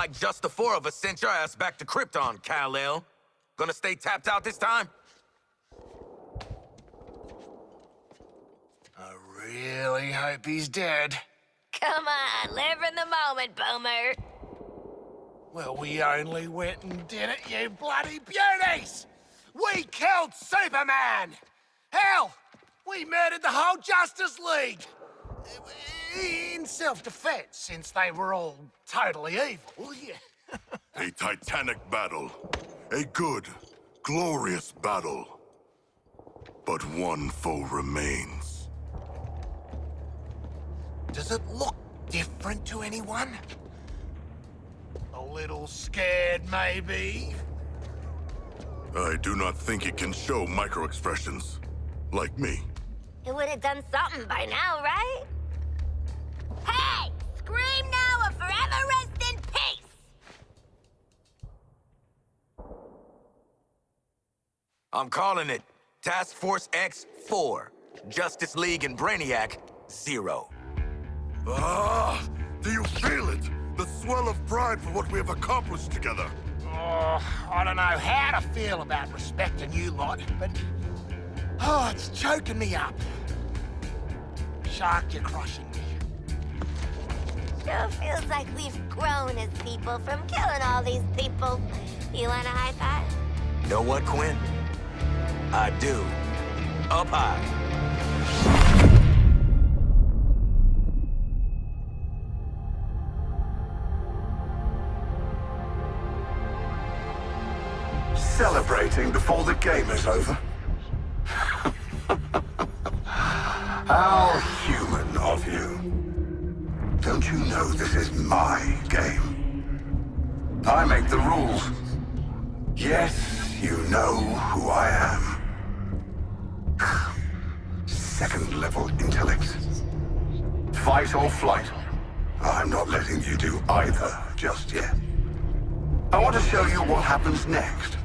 like just the four of us sent your ass back to Krypton, Kal-El. Gonna stay tapped out this time? I really hope he's dead. Come on, live in the moment, Boomer. Well, we only went and did it, you bloody beauties! We killed Superman! Hell, we murdered the whole Justice League! In self-defense, since they were all totally evil, yeah. A titanic battle. A good, glorious battle. But one foe remains. Does it look different to anyone? A little scared, maybe? I do not think it can show micro-expressions. Like me. It would have done something by now, right? Hey! Scream now or forever rest in peace! I'm calling it Task Force X-4. Justice League and Brainiac, 0. Ah! Do you feel it? The swell of pride for what we have accomplished together. Oh, I don't know how to feel about respecting you lot, but... Oh, it's choking me up. Shark, you're crushing me. Sure feels like we've grown as people from killing all these people. You want a high five? Know what, Quinn? I do. Up high. Celebrating before the game is over. How human of you. Don't you know this is my game? I make the rules. Yes, you know who I am. Second-level intellect. Fight or flight. I'm not letting you do either just yet. I want to show you what happens next.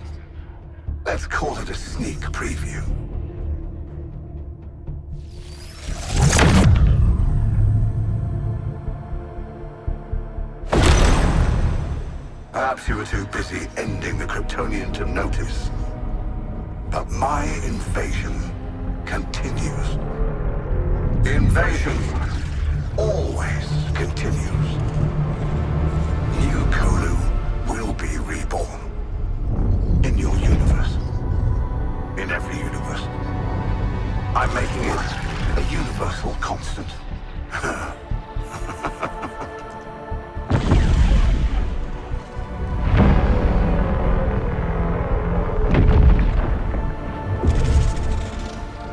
Let's call it a sneak preview. Perhaps you were too busy ending the Kryptonian to notice. But my invasion continues. The invasion always continues. New Kolu will be reborn. In your universe. In every universe. I'm making it a universal constant.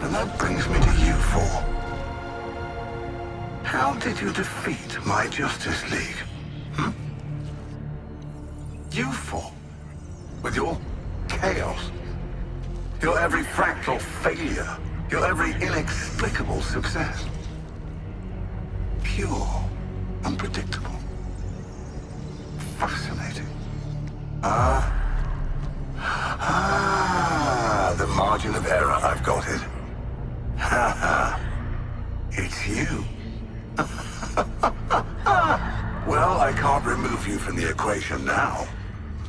And that brings me to you four. How did you defeat my Justice League? You four. With your chaos. Your every fractal failure. Your every inexplicable success. Pure. Unpredictable. Fascinating. The margin of error, I've got it. It's you. Well, I can't remove you from the equation now.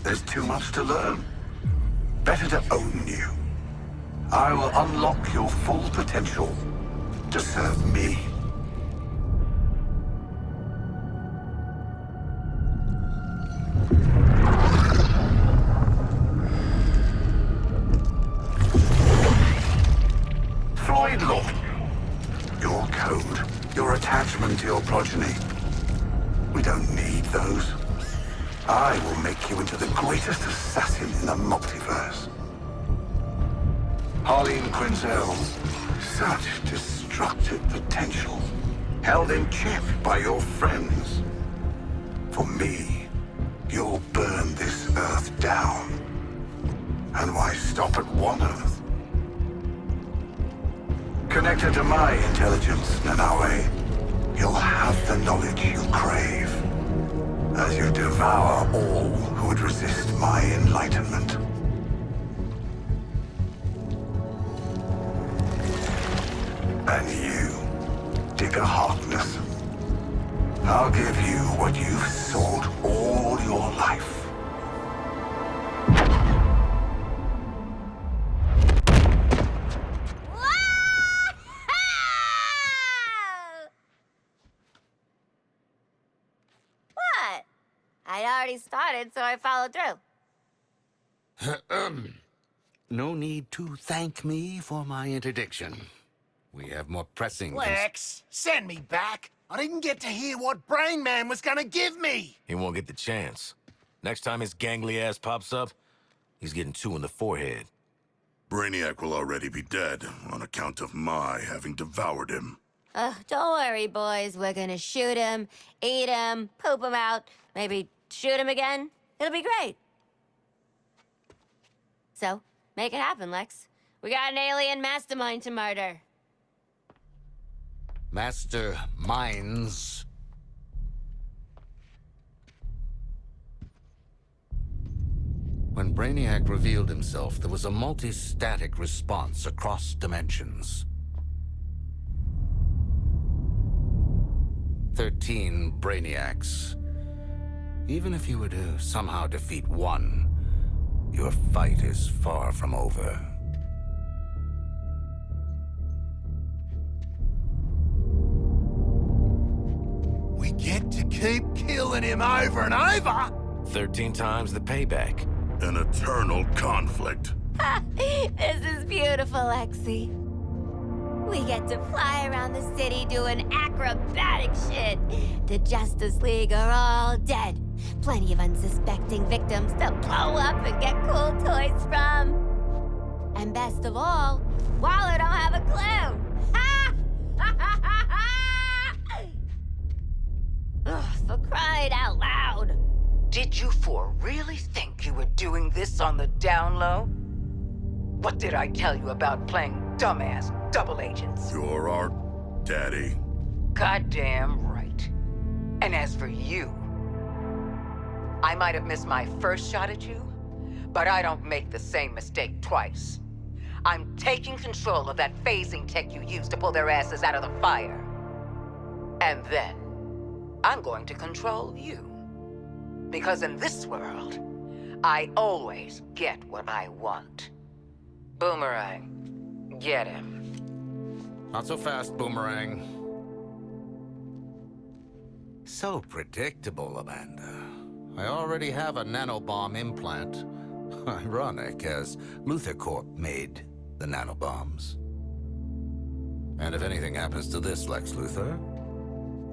There's too much to learn. Better to own you. I will unlock your full potential to serve me. Floyd Law. Your code, your attachment to your progeny. We don't need those. I will make you into the greatest assassin in the multiverse. Harleen Quinzel, such destructive potential, held in check by your friends. For me, you'll burn this Earth down. And why stop at one Earth? Connected to my intelligence, Nanaue, you'll have the knowledge you crave. As you devour all who would resist my enlightenment. And you, Digger Harkness, I'll give you what you've sought all your life. What? I'd already started, so I followed through. No need to thank me for my interdiction. We have more pressing... Lex, send me back. I didn't get to hear what Brain Man was gonna give me. He won't get the chance. Next time his gangly ass pops up, he's getting 2 in the forehead. Brainiac will already be dead on account of my having devoured him. Don't worry, boys. We're gonna shoot him, eat him, poop him out, maybe shoot him again. It'll be great. So, make it happen, Lex. We got an alien mastermind to murder. Master minds. When Brainiac revealed himself, there was a multi-static response across dimensions. 13 Brainiacs. Even if you were to somehow defeat one, your fight is far from over. We get to keep killing him over and over. 13 times the payback. An eternal conflict. This is beautiful, Lexi. We get to fly around the city doing acrobatic shit. The Justice League are all dead. Plenty of unsuspecting victims to blow up and get cool toys from. And best of all, Waller don't have a clue. Ha! Ugh, for crying out loud. Did you four really think you were doing this on the down low? What did I tell you about playing dumbass double agents? You're our daddy. Goddamn right. And as for you, I might have missed my first shot at you, but I don't make the same mistake twice. I'm taking control of that phasing tech you used to pull their asses out of the fire. And then, I'm going to control you. Because in this world, I always get what I want. Boomerang, get him. Not so fast, Boomerang. So predictable, Amanda. I already have a nanobomb implant. Ironic, as Luthor Corp made the nanobombs. And if anything happens to this Lex Luthor,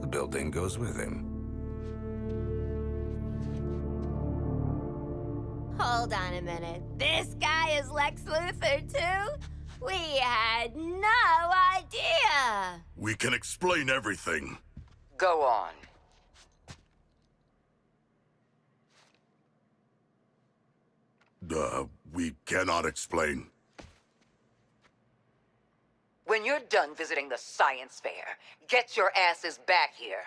the building goes with him. Hold on a minute. This guy is Lex Luthor, too? We had no idea. We can explain everything. Go on. We cannot explain. When you're done visiting the science fair, get your asses back here.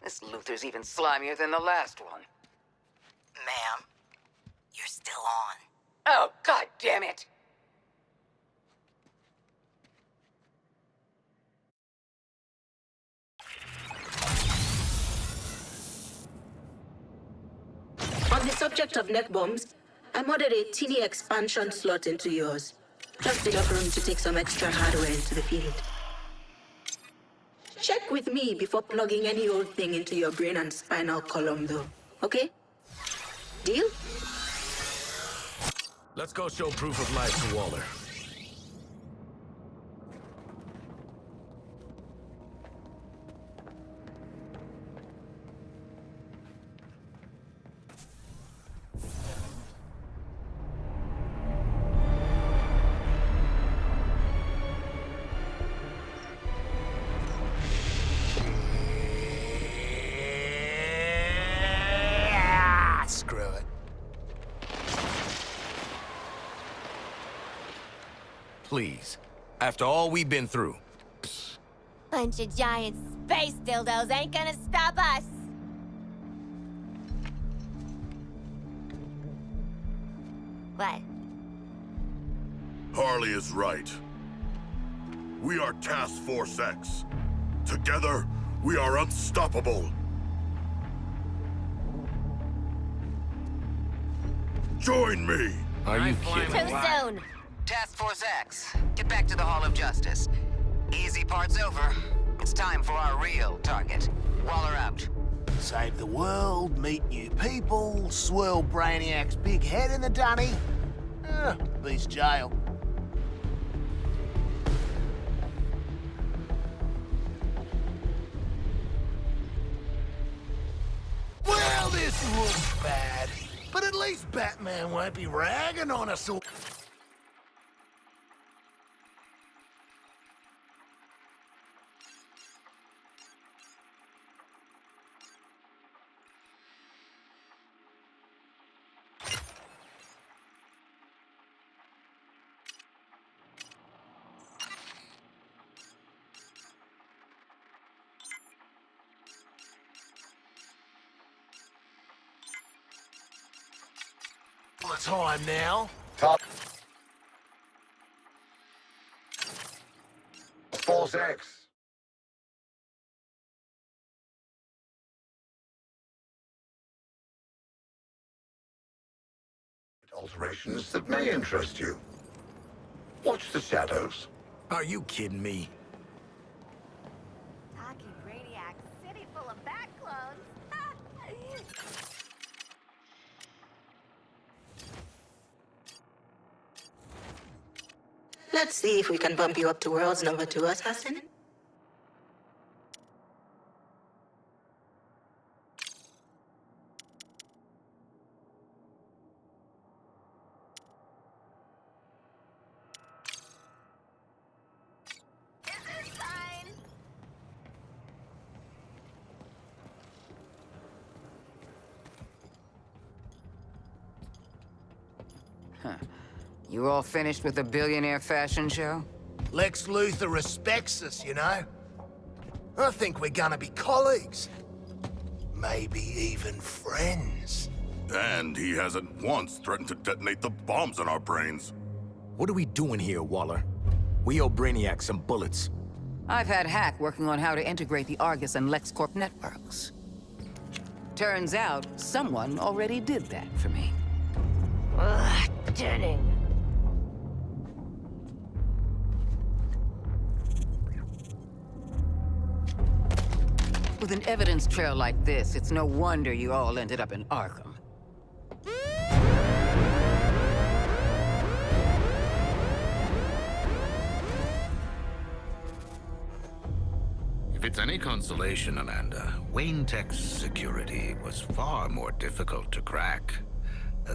This Luthor's even slimier than the last one. Ma'am, you're still on. Oh, God damn it! On the subject of neck bombs, I modded a teeny expansion slot into yours. Just enough room to take some extra hardware into the field. Check with me before plugging any old thing into your brain and spinal column, though. Okay? Deal? Let's go show proof of life to Waller. Screw it. Please. After all we've been through. Bunch of giant space dildos ain't gonna stop us. What? Harley is right. We are Task Force X. Together, we are unstoppable. join me. Are you kidding? Too soon. Task Force X, get back to the Hall of Justice. Easy part's over. It's time for our real target. Waller out. Save the world, meet new people, swirl Brainiac's big head in the dunny. Beats jail. Well, this looks bad, but at least Batman won't be ragging on us all. Time now. Force X. Alterations that may interest you. Watch the shadows. Are you kidding me? Talking Brainiac, city full of bat clones. Let's see if we can bump you up to World's number 2 assassin. This is fine. You all finished with the billionaire fashion show? Lex Luthor respects us, you know? I think we're gonna be colleagues. Maybe even friends. And he hasn't once threatened to detonate the bombs in our brains. What are we doing here, Waller? We owe Brainiac some bullets. I've had Hack working on how to integrate the Argus and LexCorp networks. Turns out, someone already did that for me. Ugh, Denning. With an evidence trail like this, it's no wonder you all ended up in Arkham. If it's any consolation, Amanda, Wayne Tech's security was far more difficult to crack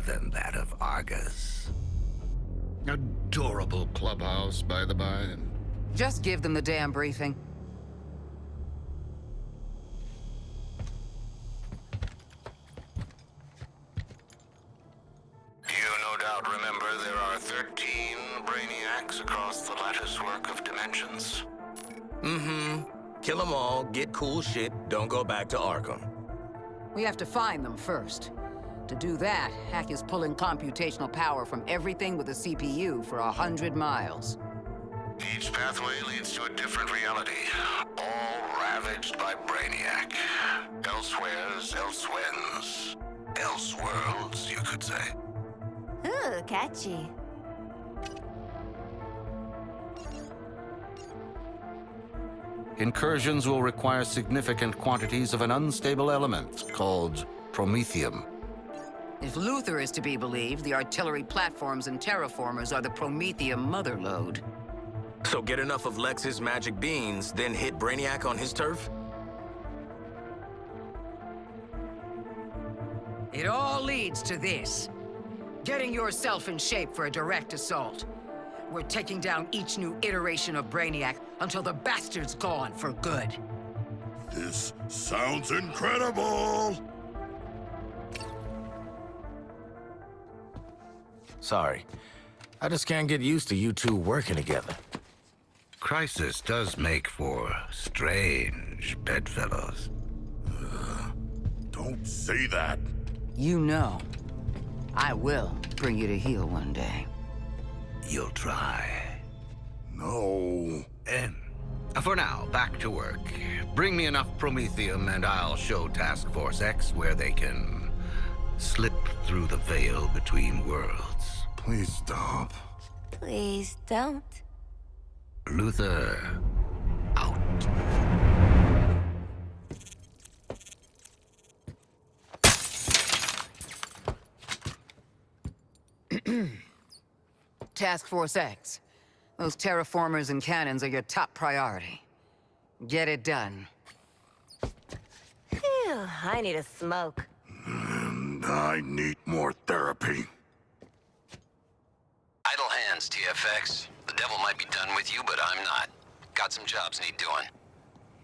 than that of Argus. Adorable clubhouse, by the by. Just give them the damn briefing. You no doubt remember there are 13 Brainiacs across the latticework of dimensions. Mm-hmm. Kill them all, get cool shit, don't go back to Arkham. We have to find them first. To do that, Hack is pulling computational power from everything with a CPU for 100 miles. Each pathway leads to a different reality, all ravaged by Brainiac. Elsewheres, elsewhens, elseworlds, you could say. Ooh, catchy. Incursions will require significant quantities of an unstable element called promethium. If Luthor is to be believed, the artillery platforms and terraformers are the promethium motherlode. So get enough of Lex's magic beans, then hit Brainiac on his turf? It all leads to this. Getting yourself in shape for a direct assault. We're taking down each new iteration of Brainiac until the bastard's gone for good. This sounds incredible! Sorry. I just can't get used to you two working together. Crisis does make for strange bedfellows. Don't say that. You know, I will bring you to heel one day. You'll try. No. And for now, back to work. Bring me enough promethium and I'll show Task Force X where they can slip through the veil between worlds. Please stop. Please don't. Luther, out. Task Force X. Those terraformers and cannons are your top priority. Get it done. Phew, I need a smoke. And I need more therapy. Idle hands, TFX. The devil might be done with you, but I'm not. Got some jobs need doing.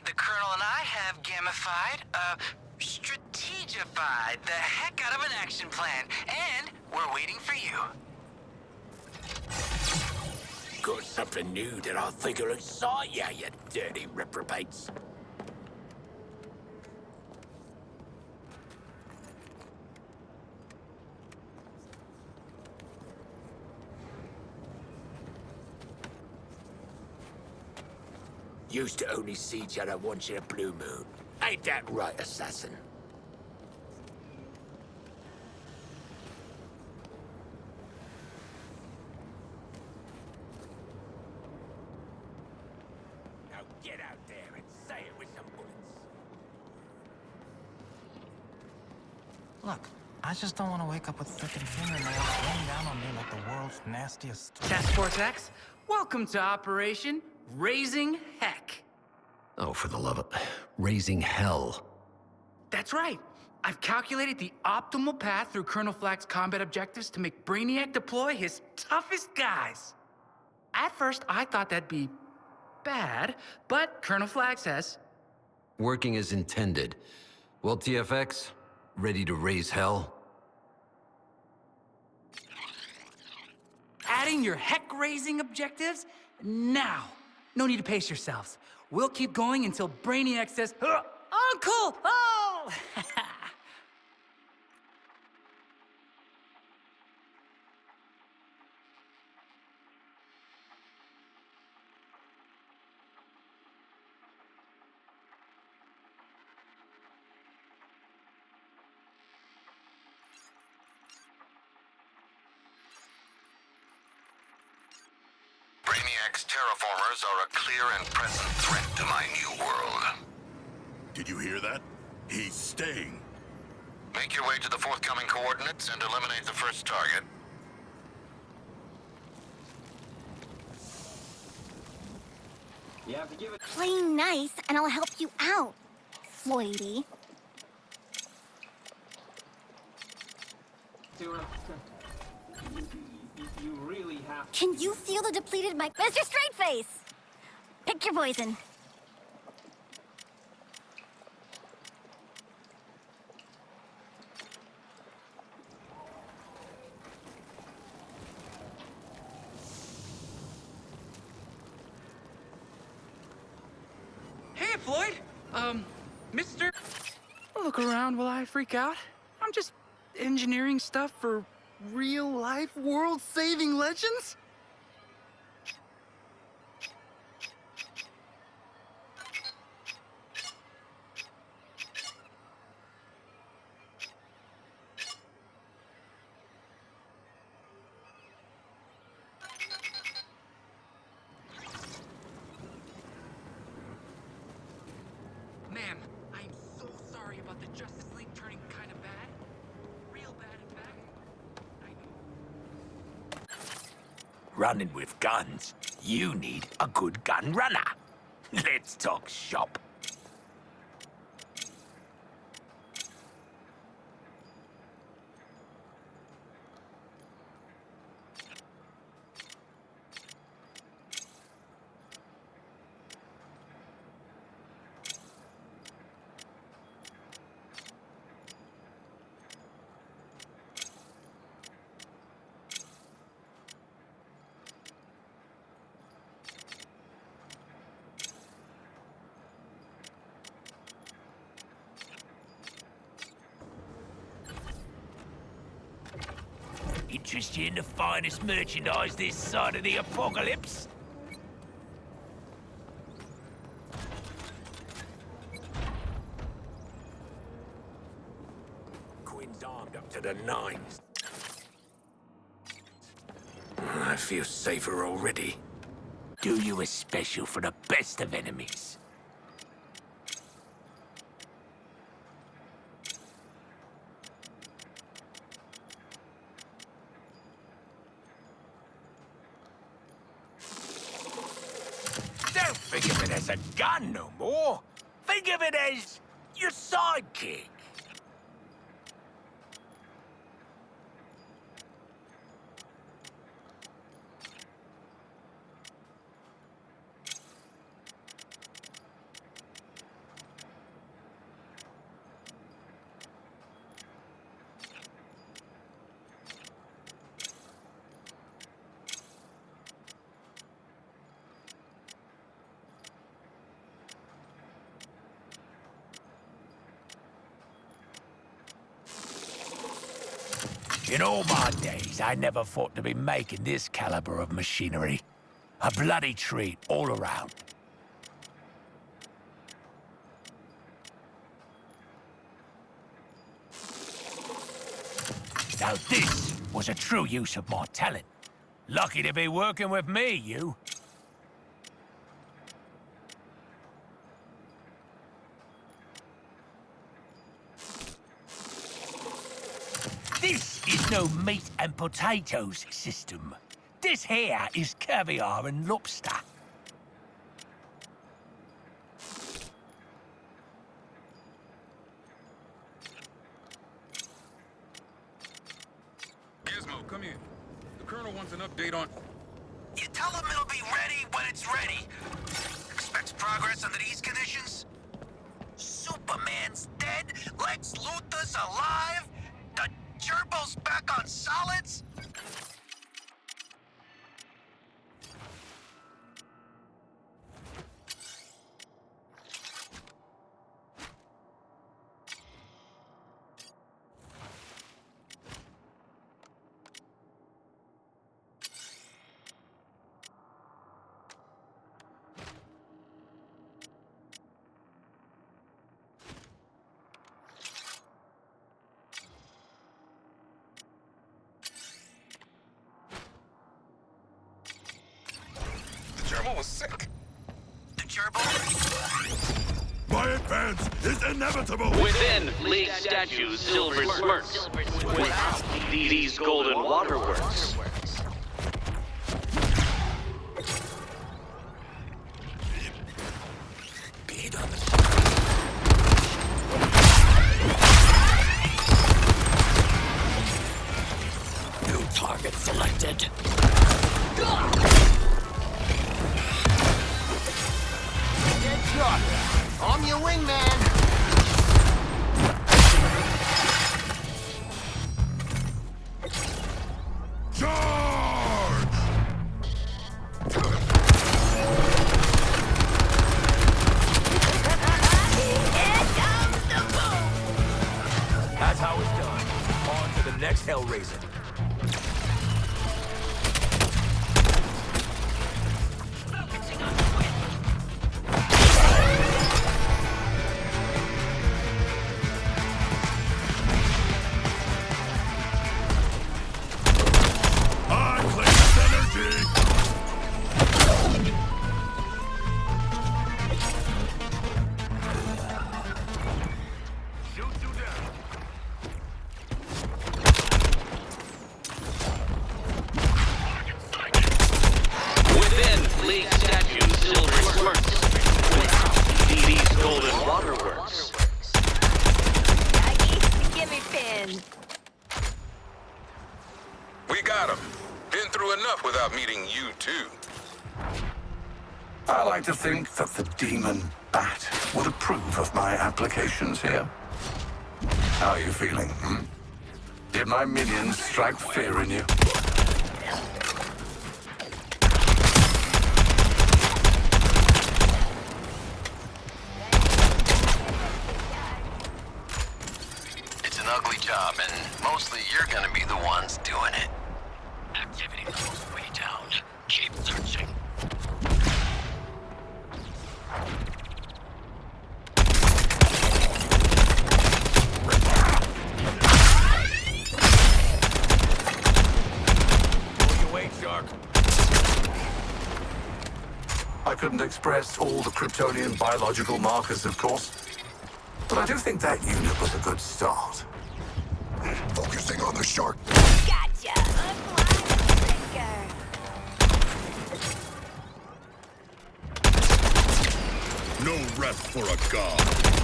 The Colonel and I have gamified, strategified the heck out of an action plan, and we're waiting for you. Got something new that I think will excite you, you dirty reprobates. Used to only see each other once in a blue moon. Ain't that right, assassin? Now get out there and say it with some bullets. Look, I just don't want to wake up with frickin' fingernails raining down on me like the world's nastiest. Task Force X, welcome to Operation Raising Heck. Oh, for the love of... raising hell. That's right. I've calculated the optimal path through Colonel Flack's combat objectives to make Brainiac deploy his toughest guys. At first, I thought that'd be bad, but Colonel Flack says... Working as intended. Well, TFX, ready to raise hell? Adding your heck-raising objectives? Now. No need to pace yourselves. We'll keep going until Brainiac says, Uncle! Oh! Brainiac's terraformers are a clear and present threat to my new world. Did you hear that? He's staying. Make your way to the forthcoming coordinates and eliminate the first target. Play nice, and I'll help you out, Floydie. You really have to. Can you feel the depleted mic? Mr. Straightface! Pick your poison. Hey, Floyd! Mister... Look around while I freak out. I'm just engineering stuff for real-life, world-saving legends? Ma'am, I'm so sorry about the Justice League turning kind of bad. Real bad, in fact. I know. Running with guns, you need a good gun runner. Let's talk shop. Interested in the finest merchandise this side of the apocalypse? Quinn's armed up to the 9. I feel safer already. Do you a special for the best of enemies. Don't think of it as a gun no more. Think of it as your sidekick. In all my days, I never thought to be making this caliber of machinery. A bloody treat all around. Now this was a true use of my talent. Lucky to be working with me, you. This is no meat and potatoes system. This here is caviar and lobster. Gizmo, come in. The Colonel wants an update on... You tell him it'll be ready when it's ready. Expects progress under these conditions? Superman's dead? Lex Luthor's alive? The gerbil's back on solids? Gerbil was sick. The gerbil? My advance is inevitable! Within League statues, silver smirks. Without these golden waterworks. New target selected. I'm your wingman. Charge! That's how it's done. On to the next Hellraiser. Within League statues, silver smirks. Without these golden waterworks. Doggy, give me pin. We got him. Been through enough without meeting you, too. I like to think that the demon bat would approve of my applications here. How are you feeling, hmm? Did my minions strike fear in you? It's an ugly job, and mostly you're gonna be the ones doing it. Activity level's way down. Keep searching. couldn't express all the Kryptonian biological markers, of course. But I do think that unit was a good start. Focusing on the shark. Gotcha! Finger. No rest for a god.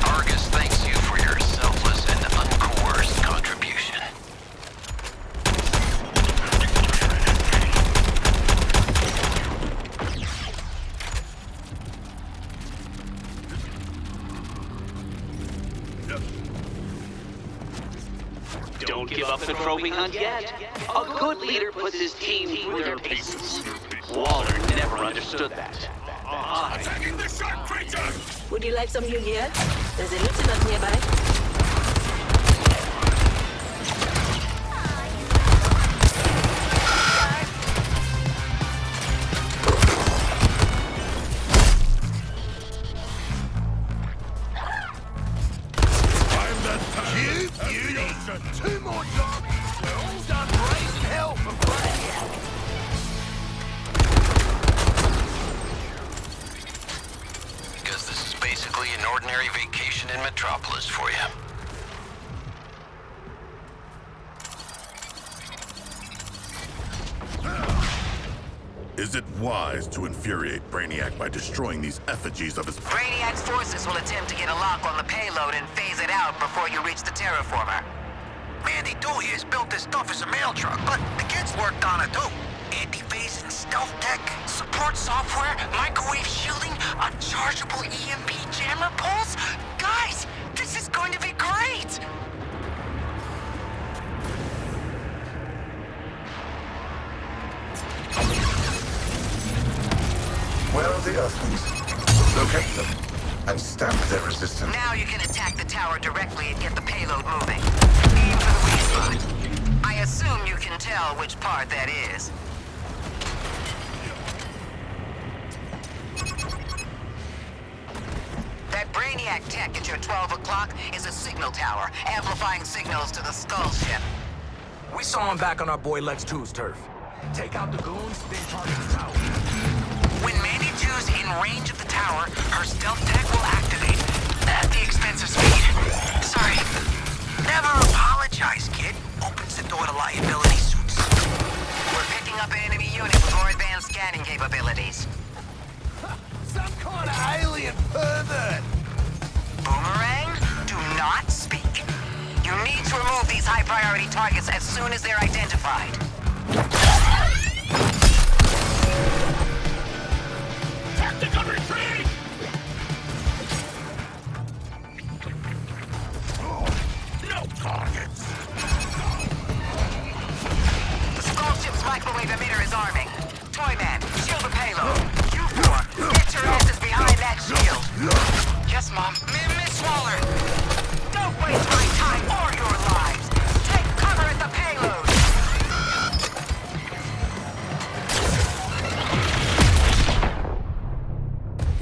Argus thanks you for your selfless and uncoerced contribution. Don't give up the trophy hunt yet. A good leader puts his team through their paces. Waller never understood that. Attacking the shark creature! Would you like some new gear? There's a lieutenant nearby. Two more jobs! We're all done raising hell for Brainiac! Guess this is basically an ordinary vacation in Metropolis for you. Is it wise to infuriate Brainiac by destroying these effigies of his... Brainiac's forces will attempt to get a lock on the payload and phase it out before you reach the terraformer. Mandy Dewey has built this stuff as a mail truck, but the kids worked on it too. Anti-phase and stealth tech, support software, microwave shielding, a chargeable EMP jammer pulse. Guys, this is going to be great! Where are the Earthlings? Locate them and stamp their resistance. Now you can attack the tower directly and get the payload moving. Aim for the weak spot. I assume you can tell which part that is. That Brainiac tech at your 12 o'clock is a signal tower, amplifying signals to the Skull ship. We saw him back on our boy Lex 2's turf. Take out the goons, then target the tower. When Mandy 2's in range of the tower, her stealth tech will activate at the expense of speed. Sorry. Never apologize, kid. Opens the door to liability suits. We're picking up an enemy unit with more advanced scanning capabilities. Some kind of alien pervert! Boomerang, do not speak. You need to remove these high-priority targets as soon as they're identified. Tactical retreat! No targets! The Skull ship's microwave emitter is arming. Toyman, shield the payload. You four, get your asses behind that shield. Yes, Mom. Miss Waller. Don't waste my time or your lives. Take cover at the payload.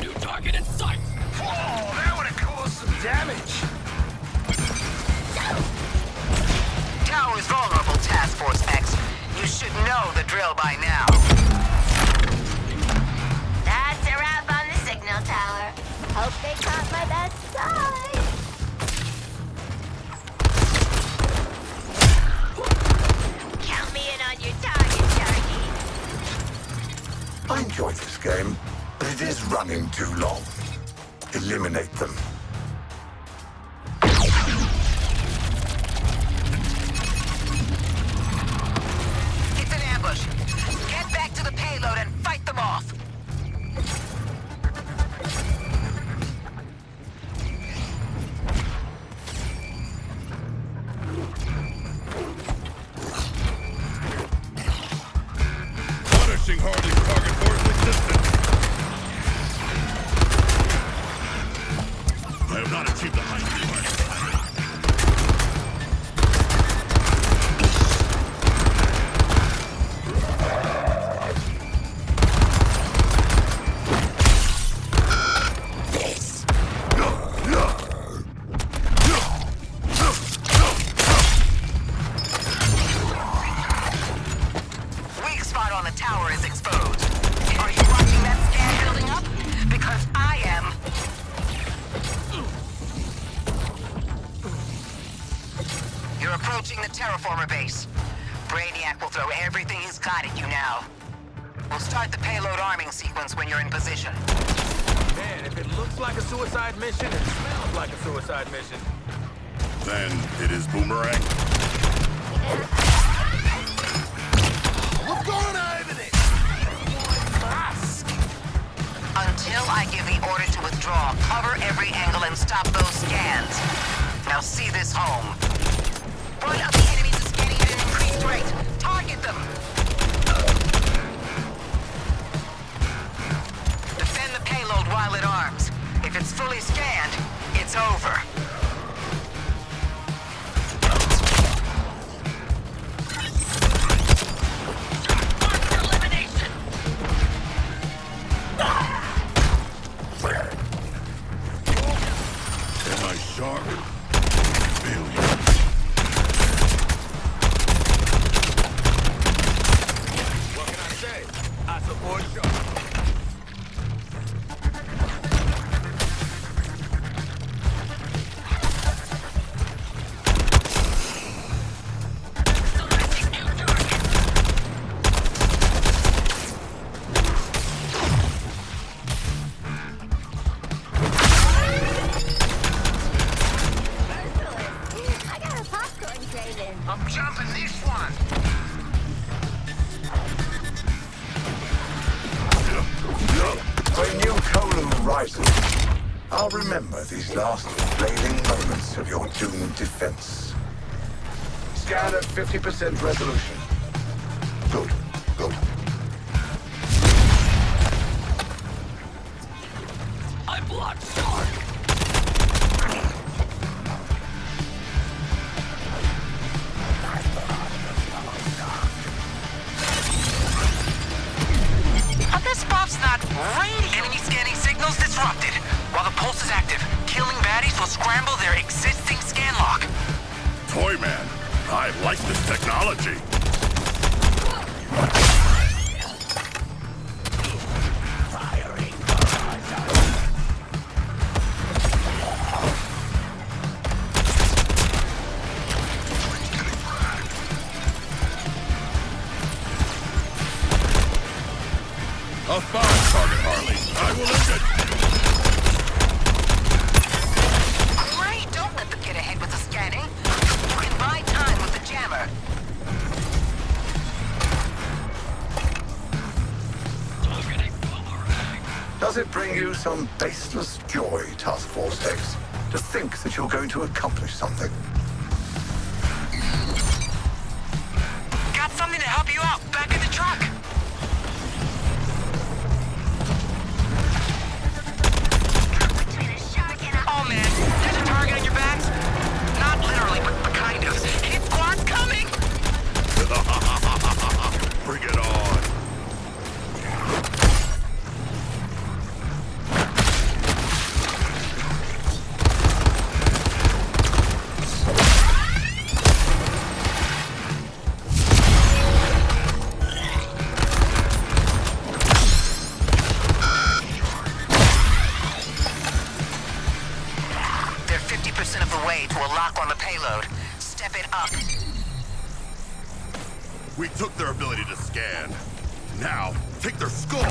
New target in sight! Whoa, that would have caused some damage! Tower's vulnerable, Task Force X. You should know the drill by now. That's a wrap on the signal tower. Hope they caught my best side. Count me in on your target, Sharky. I enjoy this game, but it is running too long. Eliminate them. It's an ambush. Get back to the payload and fight them off. Punishing Hardy's target for its existence! I have not achieved the height required. Weak spot on the tower is exposed. Are you watching that scan building up? terraformer base. Brainiac will throw everything he's got at you now. We'll start the payload arming sequence when you're in position. Man, if it looks like a suicide mission, it smells like a suicide mission. Then it is Boomerang. What's going on over there? Mask. Until I give the order to withdraw, cover every angle and stop those scans. Now see this home. One of the enemies is scanning at an increased rate. Target them. Defend the payload while it arms. If it's fully scanned, it's over. Am I sharp? Failure. What can I say? I support Shark. I got a popcorn craving. I'm jumping this one. When New Kolu rises, I'll remember these last flailing moments of your doomed defense. Scan at 50% resolution. Good, good. I'm Blood Shark. But this buff's not radio. Enemy scanning signals disrupted. While the pulse is active, killing baddies will scramble their existing scan log. Toyman, I like this technology. A fine target, Harley. I will end it. Great! Don't let them get ahead with the scanning. You can buy time with the jammer. Does it bring you some baseless joy, Task Force X, to think that you're going to accomplish something? Got something to help you out. Back in the truck. Oh man, there's a target on your backs. Not literally, but kind of. Hit squad's coming. Bring it on. They're 50% of the way to a lock on the payload. Step it up. We took their ability to scan. Now, take their skull.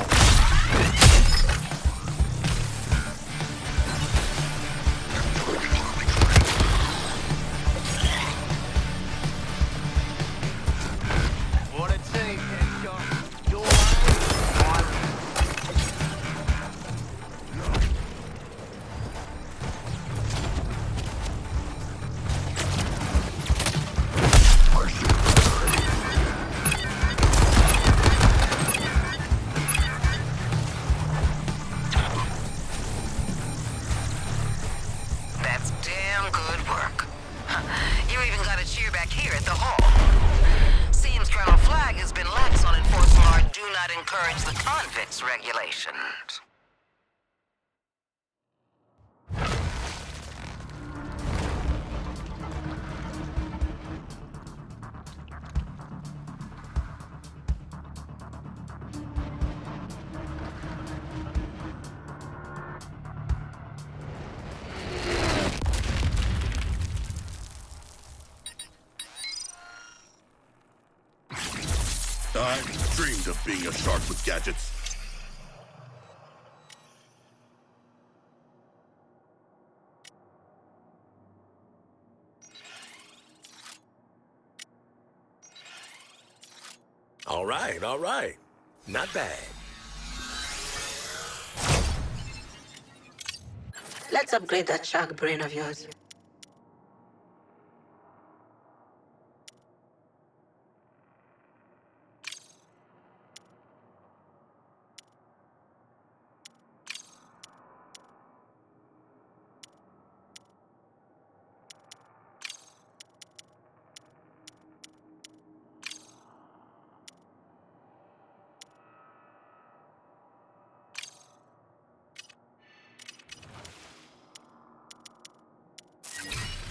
What it say, Shark? Your line? That's damn good work. You even got a cheer back here at the hall. Seems Colonel Flagg has been lax on enforcing our do not encourage the convicts regulations. I dreamed of being a shark with gadgets. All right, all right. Not bad. Let's upgrade that shark brain of yours.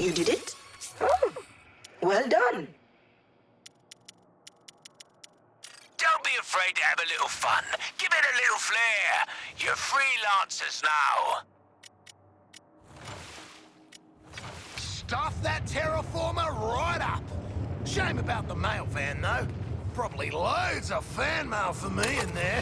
You did it? Oh, well done. Don't be afraid to have a little fun. Give it a little flair. You're freelancers now. Stuff that terraformer right up. Shame about the mail van, though. Probably loads of fan mail for me in there.